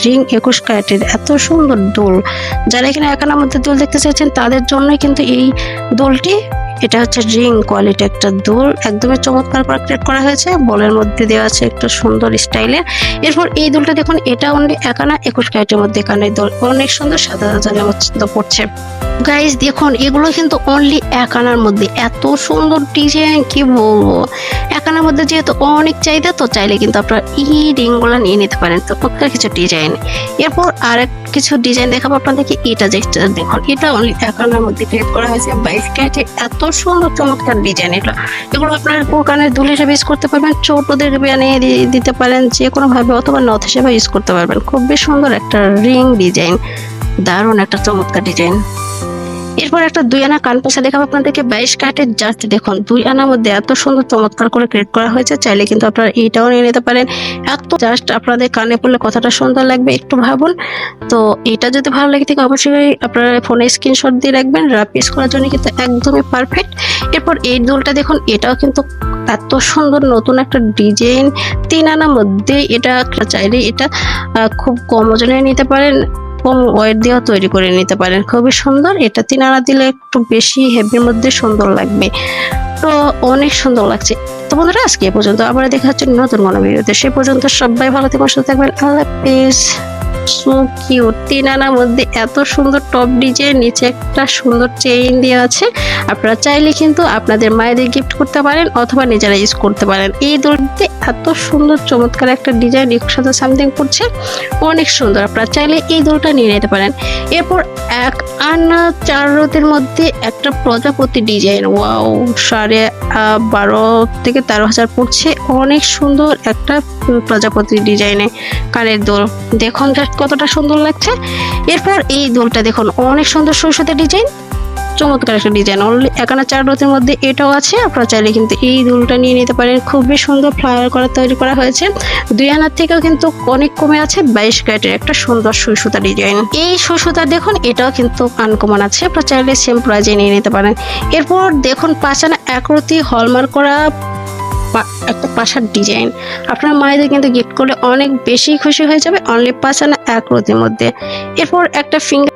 Ring 21 ক্যারেটের এত সুন্দর দুল। যারা এখানে একানার মধ্যে দুল দেখতে চাইছেন তাদের জন্যই কিন্তু এই দুলটি। এটা হচ্ছে রিং কোয়ালিটি একটা দুল, একদমই চমৎকার করে ক্রিয়েট করা হয়েছে। বলের মধ্যে দেওয়া আছে একটা সুন্দর স্টাইলের। এরপর এই দুলটা দেখুন, এটা অনলি একানা 21 ক্যারেটের মধ্যে কানের দুল, অনেক সুন্দর, সাদা জালের মধ্যে পড়ছে। গাইজ দেখুন, এগুলো কিন্তু অনলি একানার মধ্যে, এত সুন্দর ডিজাইন কি বলবো। একানার মধ্যে যেহেতু অনেক চাহিদা, তো চাইলে কিন্তু আপনারা এই রিংগুলো নিয়ে নিতে পারেন। তো প্রত্যেক কিছু ডিজাইন। এরপর আরেক কিছু ডিজাইন দেখাবো আপনাদেরকে। এটা দেখুন, এটা অনলি একানার মধ্যে ক্রিয়েট করা হয়েছে 22 ক্যারেটে, এত সুন্দর চমৎকার ডিজাইন। এগুলো আপনারা কানের দুল হিসেবে ইউজ করতে পারবেন, ছোটদের বানিয়ে দিতে পারেন যে কোনো ভাবে, অথবা নথ হিসেবে ইউজ করতে পারবেন। খুবই সুন্দর একটা রিং ডিজাইন, দারুণ একটা চমৎকার ডিজাইন। এরপর একটা 2 আনা কান পাশা দেখাবো আপনাদেরকে 22 ক্যারেটের। জাস্ট দেখুন, 2 আনার মধ্যে এত সুন্দর চমৎকার করে ক্রিয়েট করা হয়েছে। চাইলে কিন্তু আপনারা এইটাও নিয়ে নিতে পারেন। এত জাস্ট আপনাদের কানে পড়লে কথাটা সুন্দর লাগবে, একটু ভাবুন। তো এটা যদি ভালো লাগে থাকে অবশ্যই আপনারা ফোনে স্ক্রিনশট দিয়ে রাখবেন। রাফ ইউজ করার জন্য কিন্তু একদমই পারফেক্ট। এরপর এই দুলটা দেখুন, এটাও কিন্তু এত সুন্দর নতুন একটা ডিজাইন, 3 আনার মধ্যে। এটা চাইলে এটা খুব কম ওজনে নিতে পারেন, কম ওয়েট দিয়েও তৈরি করে নিতে পারেন। খুবই সুন্দর। এটা 3 আনা দিলে একটু বেশি হেভির মধ্যে সুন্দর লাগবে, তো অনেক সুন্দর লাগছে। তো বন্ধুরা, আজকে এ পর্যন্ত, আবার দেখা হচ্ছে নতুন কোনো ভিডিওতে। সে পর্যন্ত সবাই ভালো থাকবেন, সুস্থ থাকবেন। আল্লাহ হাফেজ। সো কিউট, 3 আনার মধ্যে এত সুন্দর টপ ডিজাইন, নিচে একটা সুন্দর চেইন দেওয়া আছে। আপনারা চাইলে কিন্তু আপনাদের মায়েদের গিফট করতে পারেন, অথবা নিজেরা ইউজ করতে পারেন। এই দড়িতে এত সুন্দর চমৎকার একটা ডিজাইন, 1 সামথিং পড়ছে, অনেক সুন্দর। আপনারা চাইলে এই দড়িটা নিয়ে নিতে পারেন। এরপর 1 আনা 4 রতির মধ্যে একটা প্রজাপতি ডিজাইন, ওয়াও, 12.5 থেকে 13,000 পড়ছে। অনেক সুন্দর একটা প্রজাপতি ডিজাইনে কানের দুল, দেখুন কতটা সুন্দর লাগছে। এরপর এই দুলটা দেখুন, অনেক সুন্দর সরষেতে ডিজাইন, চমৎকার একটা ডিজাইন। অনলি 1 আনা 4 রতির মধ্যে এটাও আছে। আপনারা চাইলে কিন্তু এই দুলটা নিয়ে নিতে পারেন। খুবই সুন্দর ফ্লাওয়ার করা তৈরি করা হয়েছে। 2 আনার থেকেও কিন্তু অনেক কমে আছে। 22 ক্যারেটের একটা সুন্দর সুতা ডিজাইন। এই সুতা দেখুন, এটাও কিন্তু আনকমন আছে। আপনারা চাইলে সেম প্রাইজে নিয়ে নিতে পারেন। এরপর দেখুন 5 আনা 1 রতি হলমার্ক করা একটা পাশার ডিজাইন। আপনার মায়েদের কিন্তু গিফট করলে অনেক বেশি খুশি হয়ে যাবে। অনলি 5 আনা 1 রতির মধ্যে। এরপর একটা ফিঙ্গার